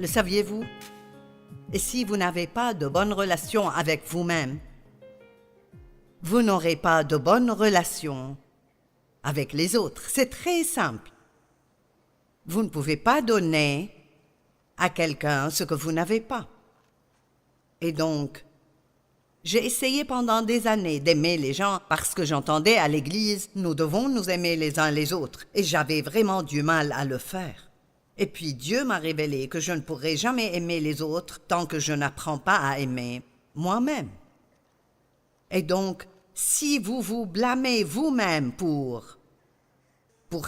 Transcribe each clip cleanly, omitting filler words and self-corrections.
le saviez-vous? Et si vous n'avez pas de bonnes relations avec vous-même, vous n'aurez pas de bonnes relations avec les autres. C'est très simple. Vous ne pouvez pas donner à quelqu'un ce que vous n'avez pas. Et donc, j'ai essayé pendant des années d'aimer les gens parce que j'entendais à l'église « nous devons nous aimer les uns les autres » et j'avais vraiment du mal à le faire. Et puis Dieu m'a révélé que je ne pourrai jamais aimer les autres tant que je n'apprends pas à aimer moi-même. Et donc, si vous vous blâmez vous-même pour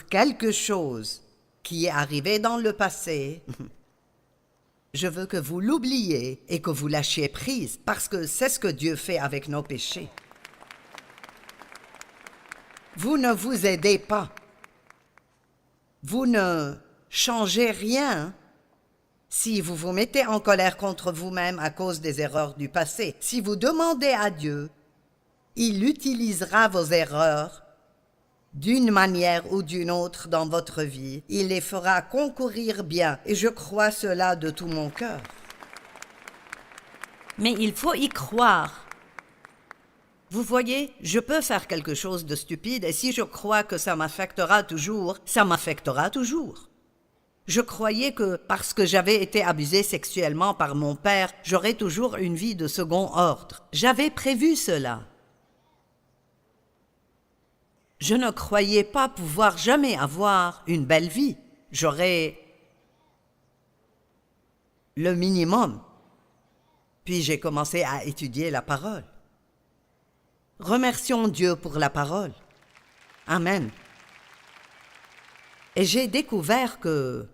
quelque chose qui est arrivé dans le passé, je veux que vous l'oubliez et que vous lâchiez prise, parce que c'est ce que Dieu fait avec nos péchés. Vous ne vous aidez pas. Vous ne changez rien si vous vous mettez en colère contre vous-même à cause des erreurs du passé. Si vous demandez à Dieu, il utilisera vos erreurs d'une manière ou d'une autre dans votre vie. Il les fera concourir bien, et je crois cela de tout mon cœur. Mais il faut y croire. Vous voyez, je peux faire quelque chose de stupide, et si je crois que ça m'affectera toujours, ça m'affectera toujours. Je croyais que, parce que j'avais été abusée sexuellement par mon père, j'aurais toujours une vie de second ordre. J'avais prévu cela. Je ne croyais pas pouvoir jamais avoir une belle vie. J'aurais le minimum. Puis j'ai commencé à étudier la parole. Remercions Dieu pour la parole. Amen. Et j'ai découvert que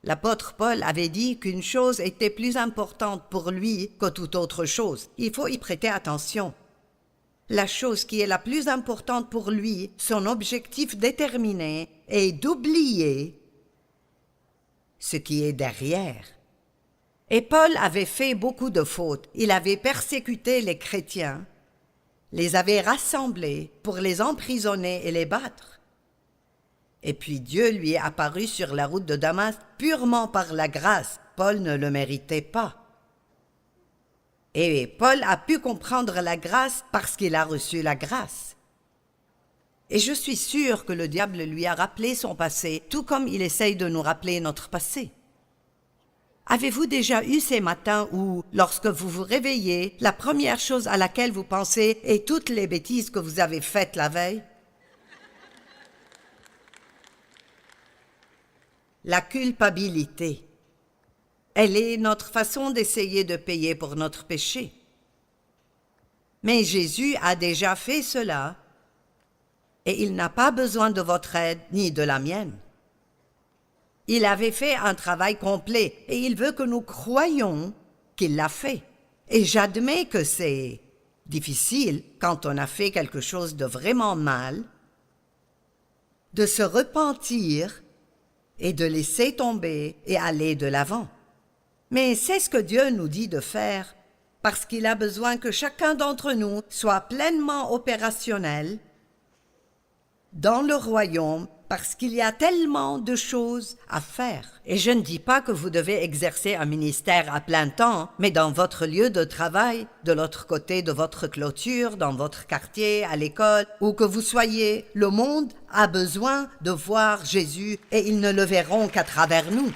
l'apôtre Paul avait dit qu'une chose était plus importante pour lui que toute autre chose. Il faut y prêter attention. La chose qui est la plus importante pour lui, son objectif déterminé, est d'oublier ce qui est derrière. Et Paul avait fait beaucoup de fautes. Il avait persécuté les chrétiens, les avait rassemblés pour les emprisonner et les battre. Et puis Dieu lui est apparu sur la route de Damas purement par la grâce. Paul ne le méritait pas. Et Paul a pu comprendre la grâce parce qu'il a reçu la grâce. Et je suis sûre que le diable lui a rappelé son passé, tout comme il essaye de nous rappeler notre passé. Avez-vous déjà eu ces matins où, lorsque vous vous réveillez, la première chose à laquelle vous pensez est toutes les bêtises que vous avez faites la veille? La culpabilité. Elle est notre façon d'essayer de payer pour notre péché. Mais Jésus a déjà fait cela et il n'a pas besoin de votre aide ni de la mienne. Il avait fait un travail complet et il veut que nous croyions qu'il l'a fait. Et j'admets que c'est difficile quand on a fait quelque chose de vraiment mal, de se repentir et de laisser tomber et aller de l'avant. Mais c'est ce que Dieu nous dit de faire, parce qu'il a besoin que chacun d'entre nous soit pleinement opérationnel dans le royaume, parce qu'il y a tellement de choses à faire. Et je ne dis pas que vous devez exercer un ministère à plein temps, mais dans votre lieu de travail, de l'autre côté de votre clôture, dans votre quartier, à l'école, où que vous soyez, le monde a besoin de voir Jésus et ils ne le verront qu'à travers nous.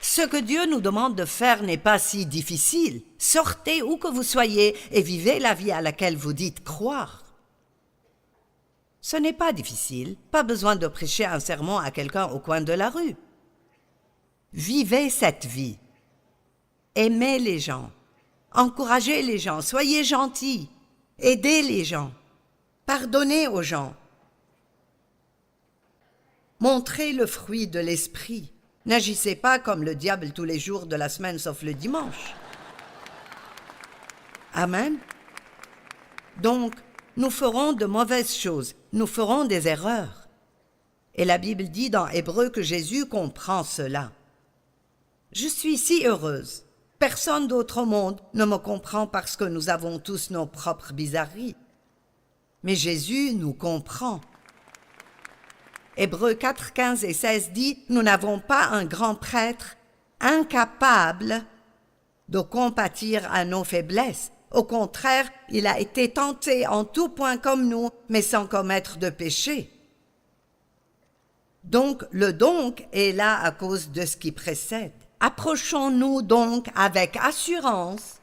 Ce que Dieu nous demande de faire n'est pas si difficile. Sortez où que vous soyez et vivez la vie à laquelle vous dites croire. Ce n'est pas difficile, pas besoin de prêcher un sermon à quelqu'un au coin de la rue. Vivez cette vie. Aimez les gens. Encouragez les gens. Soyez gentils. Aidez les gens. Pardonnez aux gens. Montrez le fruit de l'esprit. N'agissez pas comme le diable tous les jours de la semaine sauf le dimanche. Amen. Donc, nous ferons de mauvaises choses, nous ferons des erreurs. Et la Bible dit dans Hébreux que Jésus comprend cela. Je suis si heureuse. Personne d'autre au monde ne me comprend parce que nous avons tous nos propres bizarreries. Mais Jésus nous comprend. Hébreux 4, 15 et 16 dit « Nous n'avons pas un grand prêtre incapable de compatir à nos faiblesses. Au contraire, il a été tenté en tout point comme nous, mais sans commettre de péché. » Donc, le donc est là à cause de ce qui précède. Approchons-nous donc avec assurance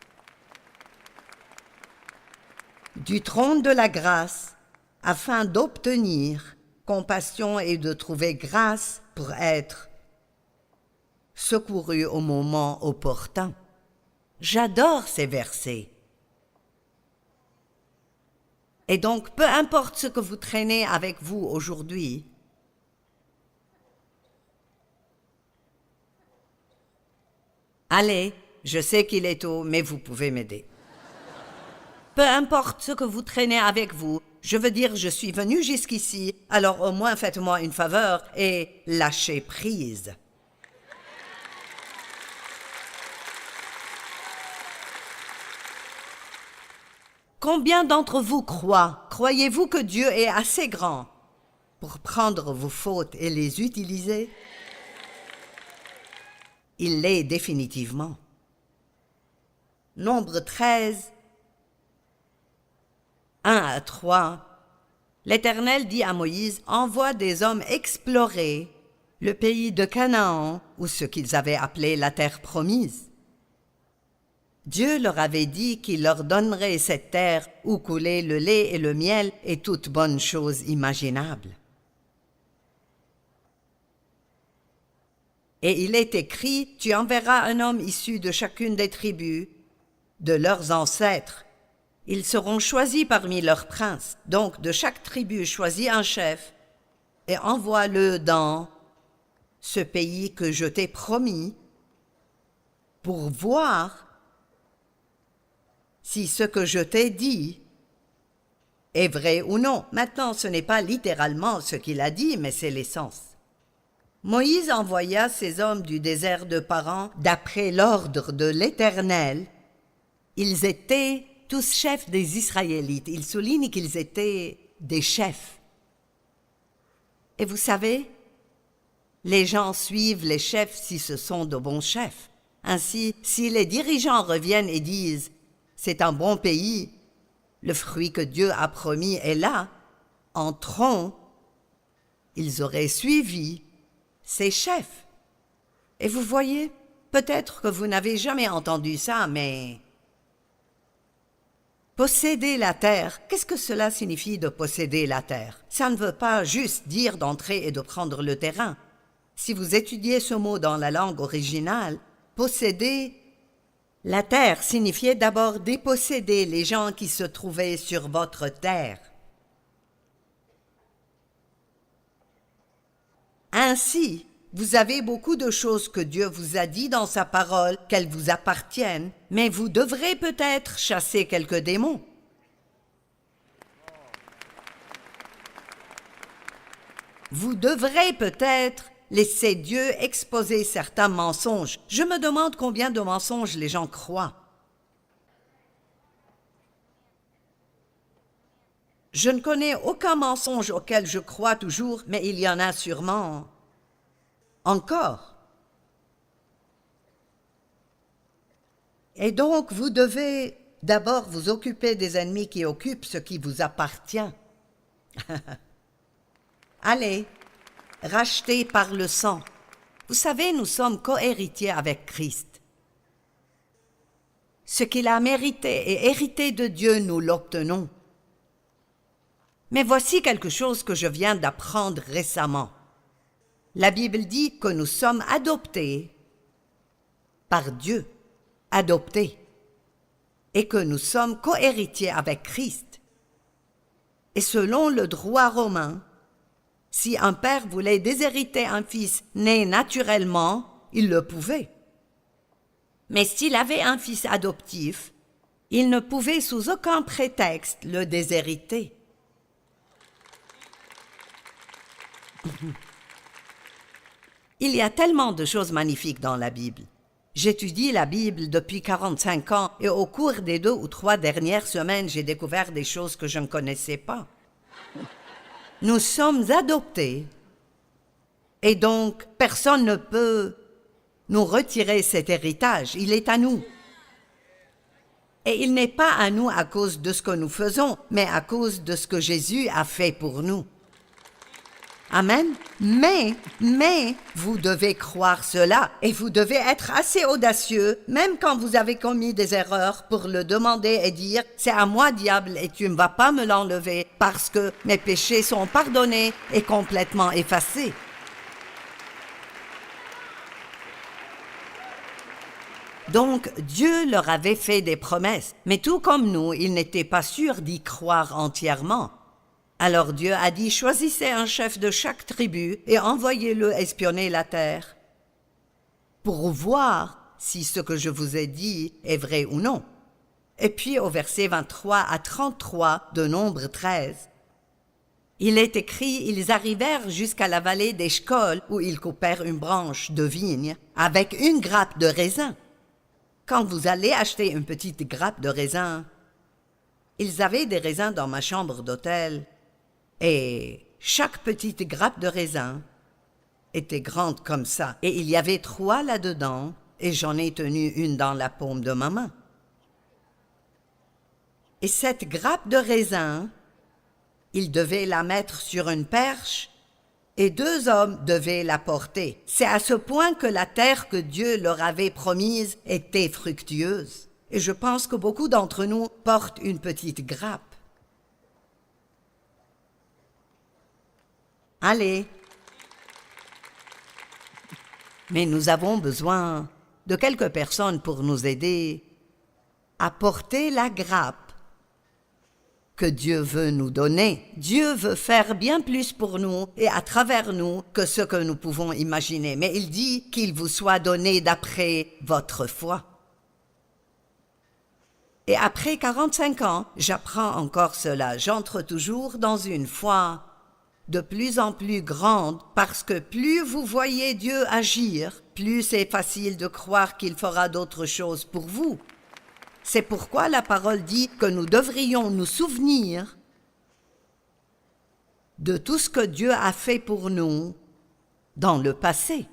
du trône de la grâce afin d'obtenir compassion et de trouver grâce pour être secouru au moment opportun. J'adore ces versets. Et donc, peu importe ce que vous traînez avec vous aujourd'hui, allez, je sais qu'il est tôt, mais vous pouvez m'aider. Peu importe ce que vous traînez avec vous, je veux dire, je suis venu jusqu'ici, alors au moins faites-moi une faveur et lâchez prise. Combien d'entre vous croyez-vous que Dieu est assez grand pour prendre vos fautes et les utiliser? Il l'est définitivement. Nombre 13, 1 à 3. L'Éternel dit à Moïse, envoie des hommes explorer le pays de Canaan, ou ce qu'ils avaient appelé la terre promise. Dieu leur avait dit qu'il leur donnerait cette terre où coulait le lait et le miel et toutes bonnes choses imaginables. Et il est écrit, tu enverras un homme issu de chacune des tribus, de leurs ancêtres. Ils seront choisis parmi leurs princes. Donc, de chaque tribu, choisis un chef et envoie-le dans ce pays que je t'ai promis pour voir si ce que je t'ai dit est vrai ou non. Maintenant, ce n'est pas littéralement ce qu'il a dit, mais c'est l'essence. Moïse envoya ces hommes du désert de Paran d'après l'ordre de l'Éternel. Ils étaient tous chefs des Israélites. Il souligne qu'ils étaient des chefs. Et vous savez, les gens suivent les chefs si ce sont de bons chefs. Ainsi, si les dirigeants reviennent et disent « c'est un bon pays, le fruit que Dieu a promis est là », entrons, ils auraient suivi ces chefs. Et vous voyez, peut-être que vous n'avez jamais entendu ça, mais posséder la terre, qu'est-ce que cela signifie de posséder la terre? Ça ne veut pas juste dire d'entrer et de prendre le terrain. Si vous étudiez ce mot dans la langue originale, posséder la terre signifiait d'abord déposséder les gens qui se trouvaient sur votre terre. Ainsi, vous avez beaucoup de choses que Dieu vous a dit dans sa parole, qu'elles vous appartiennent, mais vous devrez peut-être chasser quelques démons. Vous devrez peut-être laisser Dieu exposer certains mensonges. Je me demande combien de mensonges les gens croient. Je ne connais aucun mensonge auquel je crois toujours, mais il y en a sûrement encore. Et donc, vous devez d'abord vous occuper des ennemis qui occupent ce qui vous appartient. Allez, rachetés par le sang. Vous savez, nous sommes cohéritiers avec Christ. Ce qu'il a mérité et hérité de Dieu, nous l'obtenons. Mais voici quelque chose que je viens d'apprendre récemment. La Bible dit que nous sommes adoptés par Dieu, adoptés, et que nous sommes cohéritiers avec Christ. Et selon le droit romain, si un père voulait déshériter un fils né naturellement, il le pouvait. Mais s'il avait un fils adoptif, il ne pouvait sous aucun prétexte le déshériter. Il y a tellement de choses magnifiques dans la Bible. J'étudie la Bible depuis 45 ans et au cours des 2 ou 3 dernières semaines, j'ai découvert des choses que je ne connaissais pas. Nous sommes adoptés Et donc, personne ne peut nous retirer cet héritage. Il est à nous. Et il n'est pas à nous à cause de ce que nous faisons, mais à cause de ce que Jésus a fait pour nous. Amen. Mais, vous devez croire cela et vous devez être assez audacieux, même quand vous avez commis des erreurs, pour le demander et dire « C'est à moi, diable, et tu ne vas pas me l'enlever parce que mes péchés sont pardonnés et complètement effacés. » Donc, Dieu leur avait fait des promesses, mais tout comme nous, ils n'étaient pas sûrs d'y croire entièrement. Alors Dieu a dit, choisissez un chef de chaque tribu et envoyez-le espionner la terre pour voir si ce que je vous ai dit est vrai ou non. Et puis au verset 23 à 33 de Nombre 13, il est écrit, ils arrivèrent jusqu'à la vallée d'Eshcol où ils coupèrent une branche de vigne avec une grappe de raisin. Quand vous allez acheter une petite grappe de raisin, ils avaient des raisins dans ma chambre d'hôtel et chaque petite grappe de raisin était grande comme ça. Et il y avait 3 là-dedans et j'en ai tenu une dans la paume de ma main. Et cette grappe de raisin, ils devaient la mettre sur une perche et 2 hommes devaient la porter. C'est à ce point que la terre que Dieu leur avait promise était fructueuse. Et je pense que beaucoup d'entre nous portent une petite grappe. Allez. Mais nous avons besoin de quelques personnes pour nous aider à porter la grappe que Dieu veut nous donner. Dieu veut faire bien plus pour nous et à travers nous que ce que nous pouvons imaginer. Mais il dit qu'il vous soit donné d'après votre foi. Et après 45 ans, j'apprends encore cela. J'entre toujours dans une foi de plus en plus grande parce que plus vous voyez Dieu agir, plus c'est facile de croire qu'il fera d'autres choses pour vous. C'est pourquoi la parole dit que nous devrions nous souvenir de tout ce que Dieu a fait pour nous dans le passé.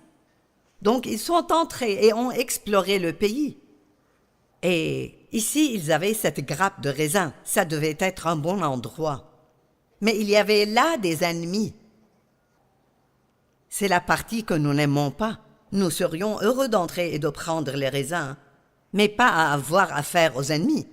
Donc ils sont entrés et ont exploré le pays. Et ici, ils avaient cette grappe de raisin. Ça devait être un bon endroit. Mais il y avait là des ennemis. C'est la partie que nous n'aimons pas. Nous serions heureux d'entrer et de prendre les raisins, mais pas à avoir affaire aux ennemis.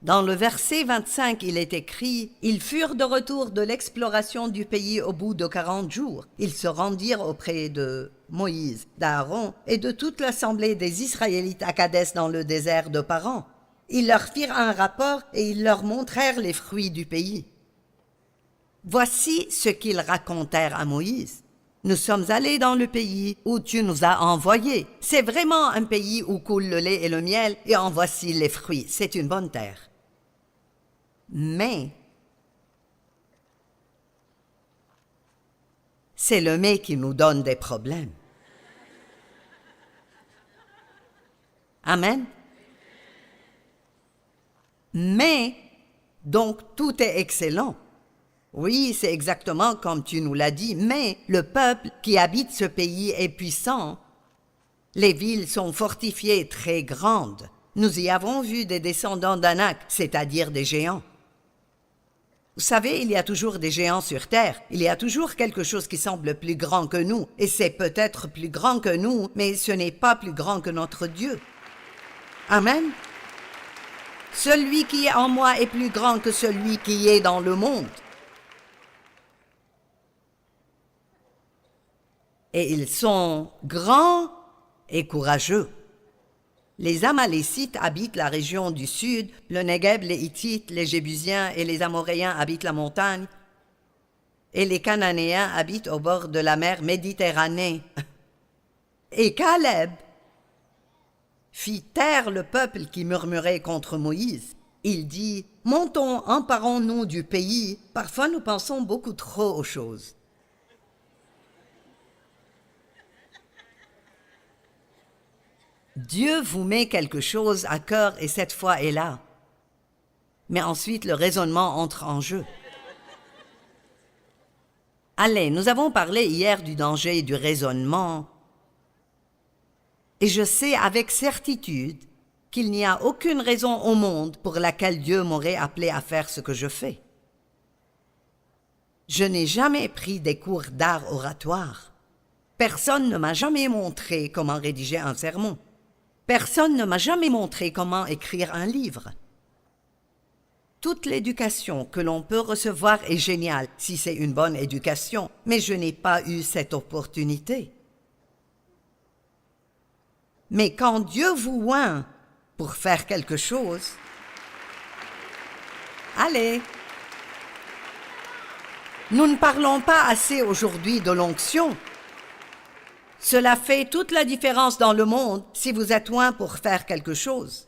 Dans le verset 25, il est écrit « Ils furent de retour de l'exploration du pays au bout de 40 jours. Ils se rendirent auprès de Moïse, d'Aaron et de toute l'assemblée des Israélites à Kadès dans le désert de Paran. Ils leur firent un rapport et ils leur montrèrent les fruits du pays. Voici ce qu'ils racontèrent à Moïse. Nous sommes allés dans le pays où tu nous as envoyés. C'est vraiment un pays où coule le lait et le miel, et en voici les fruits. C'est une bonne terre. Mais c'est le mais qui nous donne des problèmes. Amen. Mais, donc tout est excellent. Oui, c'est exactement comme tu nous l'as dit, mais le peuple qui habite ce pays est puissant. Les villes sont fortifiées très grandes. Nous y avons vu des descendants d'Anak, c'est-à-dire des géants. Vous savez, il y a toujours des géants sur terre. Il y a toujours quelque chose qui semble plus grand que nous. Et c'est peut-être plus grand que nous, mais ce n'est pas plus grand que notre Dieu. Amen. Celui qui est en moi est plus grand que celui qui est dans le monde. Et ils sont grands et courageux. Les Amalécites habitent la région du sud, le Negev, les Hittites, les Jébusiens et les Amoréens habitent la montagne, et les Cananéens habitent au bord de la mer Méditerranée. Et Caleb fit taire le peuple qui murmurait contre Moïse. Il dit, « Montons, emparons-nous du pays. Parfois nous pensons beaucoup trop aux choses. » Dieu vous met quelque chose à cœur et cette foi est là. Mais ensuite, le raisonnement entre en jeu. Allez, nous avons parlé hier du danger du raisonnement. Et je sais avec certitude qu'il n'y a aucune raison au monde pour laquelle Dieu m'aurait appelé à faire ce que je fais. Je n'ai jamais pris des cours d'art oratoire. Personne ne m'a jamais montré comment rédiger un sermon. Personne ne m'a jamais montré comment écrire un livre. Toute l'éducation que l'on peut recevoir est géniale si c'est une bonne éducation, mais je n'ai pas eu cette opportunité. Mais quand Dieu vous oint pour faire quelque chose, allez. Nous ne parlons pas assez aujourd'hui de l'onction. Cela fait toute la différence dans le monde si vous êtes oint pour faire quelque chose.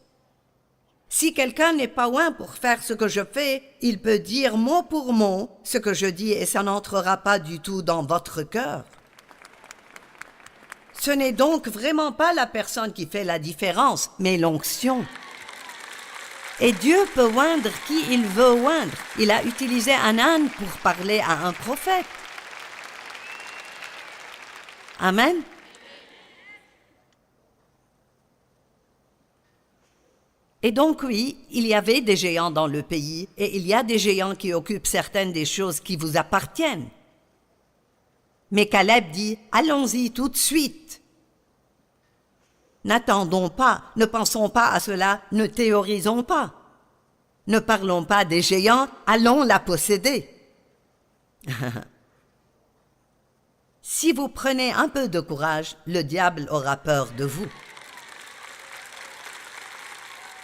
Si quelqu'un n'est pas oint pour faire ce que je fais, il peut dire mot pour mot ce que je dis et ça n'entrera pas du tout dans votre cœur. Ce n'est donc vraiment pas la personne qui fait la différence, mais l'onction. Et Dieu peut oindre qui il veut oindre. Il a utilisé un âne pour parler à un prophète. Amen. Et donc oui, il y avait des géants dans le pays, et il y a des géants qui occupent certaines des choses qui vous appartiennent. Mais Caleb dit, allons-y tout de suite. N'attendons pas, ne pensons pas à cela, ne théorisons pas. Ne parlons pas des géants, allons la posséder. Si vous prenez un peu de courage, le diable aura peur de vous.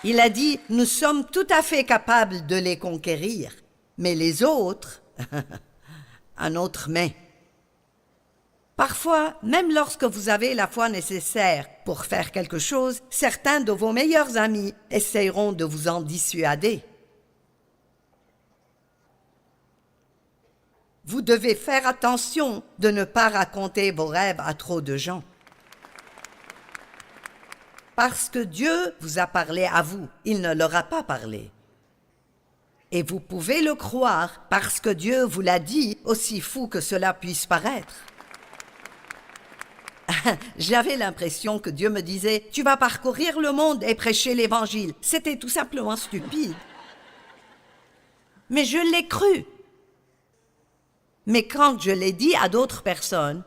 Il a dit, nous sommes tout à fait capables de les conquérir, mais les autres, un autre mais. Parfois, même lorsque vous avez la foi nécessaire pour faire quelque chose, certains de vos meilleurs amis essayeront de vous en dissuader. Vous devez faire attention de ne pas raconter vos rêves à trop de gens. Parce que Dieu vous a parlé à vous, il ne leur a pas parlé. Et vous pouvez le croire parce que Dieu vous l'a dit, aussi fou que cela puisse paraître. J'avais l'impression que Dieu me disait « Tu vas parcourir le monde et prêcher l'Évangile. » C'était tout simplement stupide. Mais je l'ai cru. Mais quand je l'ai dit à d'autres personnes,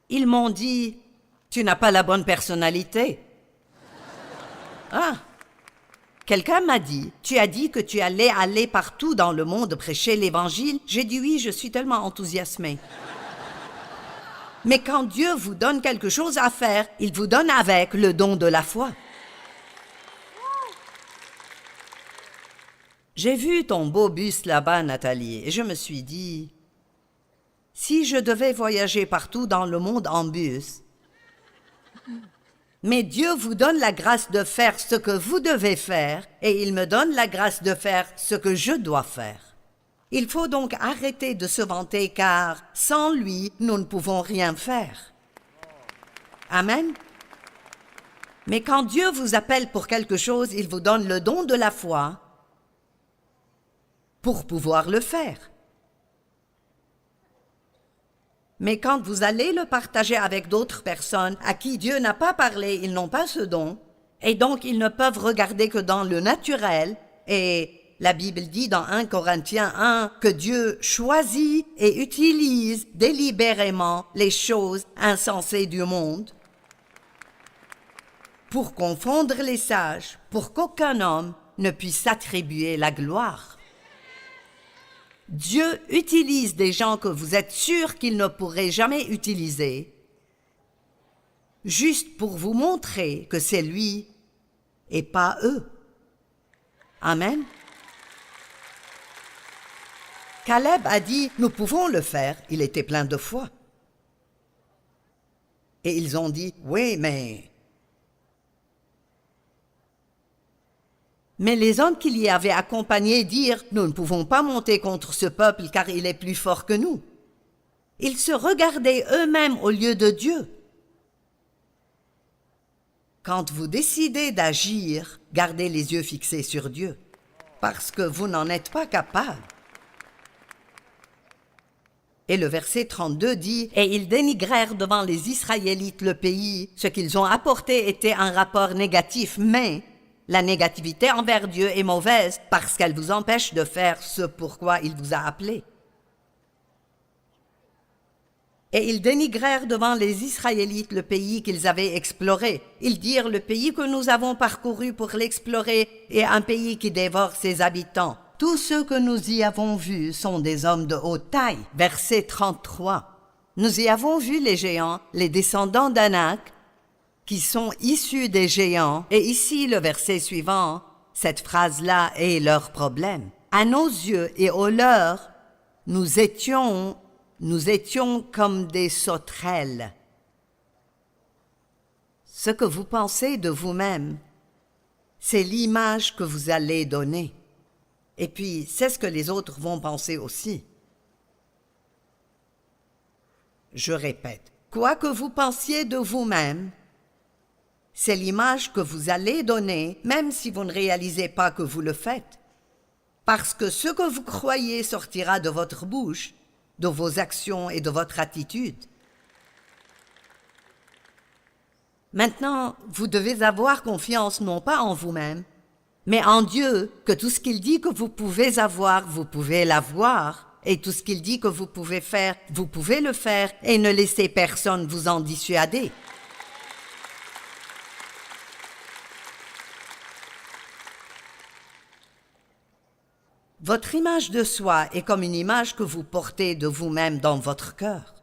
ils m'ont dit « Tu n'as pas la bonne personnalité. » Ah, quelqu'un m'a dit « Tu as dit que tu allais aller partout dans le monde prêcher l'Évangile. » J'ai dit « Oui, je suis tellement enthousiasmée. » Mais quand Dieu vous donne quelque chose à faire, il vous donne avec le don de la foi. J'ai vu ton beau bus là-bas, Nathalie, et je me suis dit, si je devais voyager partout dans le monde en bus, mais Dieu vous donne la grâce de faire ce que vous devez faire, et il me donne la grâce de faire ce que je dois faire. Il faut donc arrêter de se vanter car sans lui, nous ne pouvons rien faire. Amen. Mais quand Dieu vous appelle pour quelque chose, il vous donne le don de la foi pour pouvoir le faire. Mais quand vous allez le partager avec d'autres personnes à qui Dieu n'a pas parlé, ils n'ont pas ce don, et donc ils ne peuvent regarder que dans le naturel, et la Bible dit dans 1 Corinthiens 1 que Dieu choisit et utilise délibérément les choses insensées du monde pour confondre les sages, pour qu'aucun homme ne puisse s'attribuer la gloire. Dieu utilise des gens que vous êtes sûrs qu'il ne pourrait jamais utiliser, juste pour vous montrer que c'est lui et pas eux. Amen. Caleb a dit, nous pouvons le faire. Il était plein de foi. Et ils ont dit, oui, mais les hommes qui l'y avaient accompagné dirent, nous ne pouvons pas monter contre ce peuple car il est plus fort que nous. Ils se regardaient eux-mêmes au lieu de Dieu. Quand vous décidez d'agir, gardez les yeux fixés sur Dieu, parce que vous n'en êtes pas capable. Et le verset 32 dit « Et ils dénigrèrent devant les Israélites le pays. Ce qu'ils ont apporté était un rapport négatif, mais la négativité envers Dieu est mauvaise parce qu'elle vous empêche de faire ce pourquoi il vous a appelé. » Et ils dénigrèrent devant les Israélites le pays qu'ils avaient exploré. Ils dirent « Le pays que nous avons parcouru pour l'explorer est un pays qui dévore ses habitants. Tous ceux que nous y avons vus sont des hommes de haute taille. » Verset 33. Nous y avons vu les géants, les descendants d'Anak, qui sont issus des géants. Et ici, le verset suivant, cette phrase-là est leur problème. À nos yeux et aux leurs, nous étions comme des sauterelles. Ce que vous pensez de vous-même, c'est l'image que vous allez donner. Et puis, c'est ce que les autres vont penser aussi. Je répète, quoi que vous pensiez de vous-même, c'est l'image que vous allez donner, même si vous ne réalisez pas que vous le faites. Parce que ce que vous croyez sortira de votre bouche, de vos actions et de votre attitude. Maintenant, vous devez avoir confiance non pas en vous-même, mais en Dieu, que tout ce qu'il dit que vous pouvez avoir, vous pouvez l'avoir, et tout ce qu'il dit que vous pouvez faire, vous pouvez le faire, et ne laissez personne vous en dissuader. Votre image de soi est comme une image que vous portez de vous-même dans votre cœur.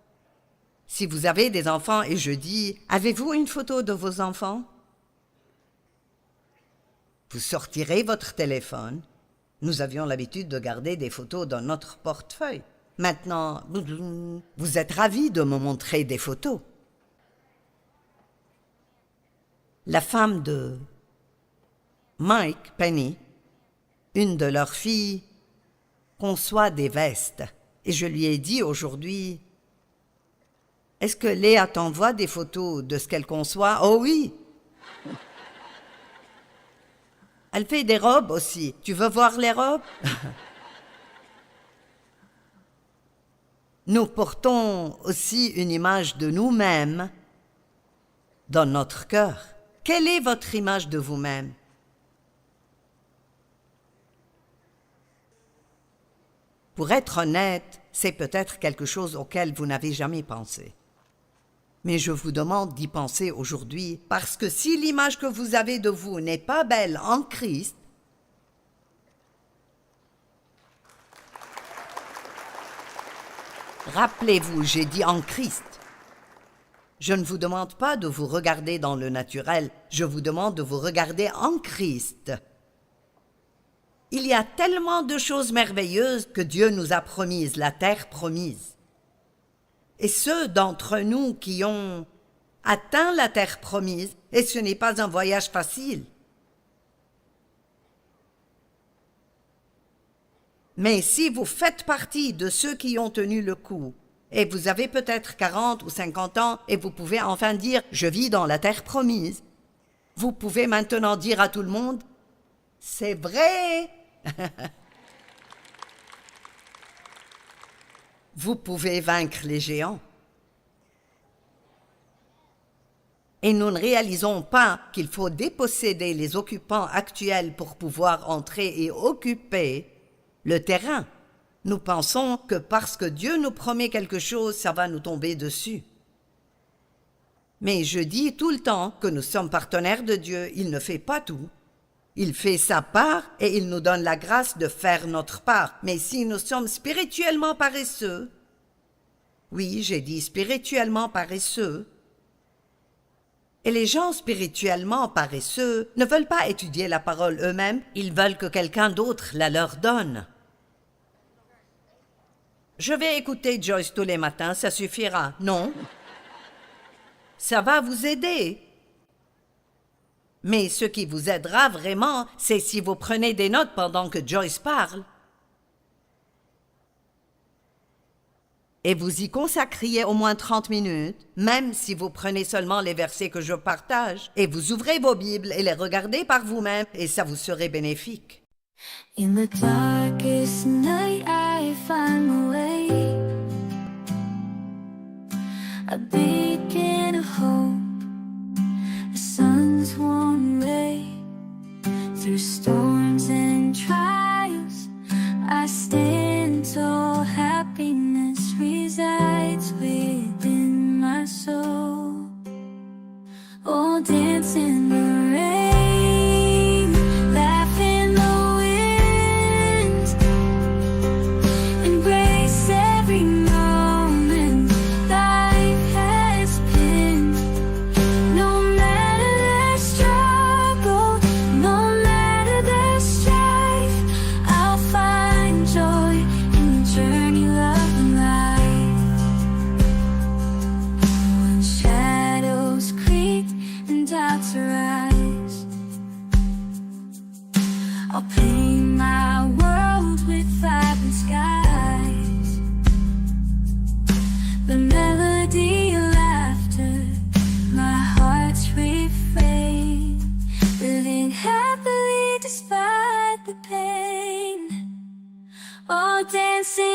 Si vous avez des enfants et je dis « Avez-vous une photo de vos enfants ?» Vous sortirez votre téléphone. Nous avions l'habitude de garder des photos dans notre portefeuille. Maintenant, vous êtes ravis de me montrer des photos. La femme de Mike, Penny, une de leurs filles, conçoit des vestes. Et je lui ai dit aujourd'hui, « Est-ce que Léa t'envoie des photos de ce qu'elle conçoit? » « Oh oui! » Elle fait des robes aussi. Tu veux voir les robes? Nous portons aussi une image de nous-mêmes dans notre cœur. Quelle est votre image de vous-même? Pour être honnête, c'est peut-être quelque chose auquel vous n'avez jamais pensé. Mais je vous demande d'y penser aujourd'hui, parce que si l'image que vous avez de vous n'est pas belle en Christ, rappelez-vous, j'ai dit en Christ. Je ne vous demande pas de vous regarder dans le naturel, je vous demande de vous regarder en Christ. Il y a tellement de choses merveilleuses que Dieu nous a promises, la terre promise. Et ceux d'entre nous qui ont atteint la terre promise, et ce n'est pas un voyage facile. Mais si vous faites partie de ceux qui ont tenu le coup, et vous avez peut-être 40 ou 50 ans, et vous pouvez enfin dire « Je vis dans la terre promise », vous pouvez maintenant dire à tout le monde « C'est vrai !» Vous pouvez vaincre les géants. Et nous ne réalisons pas qu'il faut déposséder les occupants actuels pour pouvoir entrer et occuper le terrain. Nous pensons que parce que Dieu nous promet quelque chose, ça va nous tomber dessus. Mais je dis tout le temps que nous sommes partenaires de Dieu, il ne fait pas tout. Il fait sa part et il nous donne la grâce de faire notre part. Mais si nous sommes spirituellement paresseux, oui, j'ai dit spirituellement paresseux, et les gens spirituellement paresseux ne veulent pas étudier la parole eux-mêmes, ils veulent que quelqu'un d'autre la leur donne. Je vais écouter Joyce tous les matins, ça suffira, non? Ça va vous aider. Mais ce qui vous aidera vraiment, c'est si vous prenez des notes pendant que Joyce parle. Et vous y consacriez au moins 30 minutes, même si vous prenez seulement les versets que je partage, et vous ouvrez vos Bibles et les regardez par vous-même, et ça vous serait bénéfique. In the darkest night I find my way a beacon of hope, a sun's warm ray. Through storms and trials, I stand tall. Happiness resides within my soul. Oh, dance in the rain, laugh in the wind, embrace every moment life has been. No matter the struggle, no matter the strife, I'll find joy in the journey, love and life. When shadows creep and doubts arise, I'll paint my world with vibrant skies. The melody of laughter, my heart's refrain, living happily despite the pain. Oh, dancing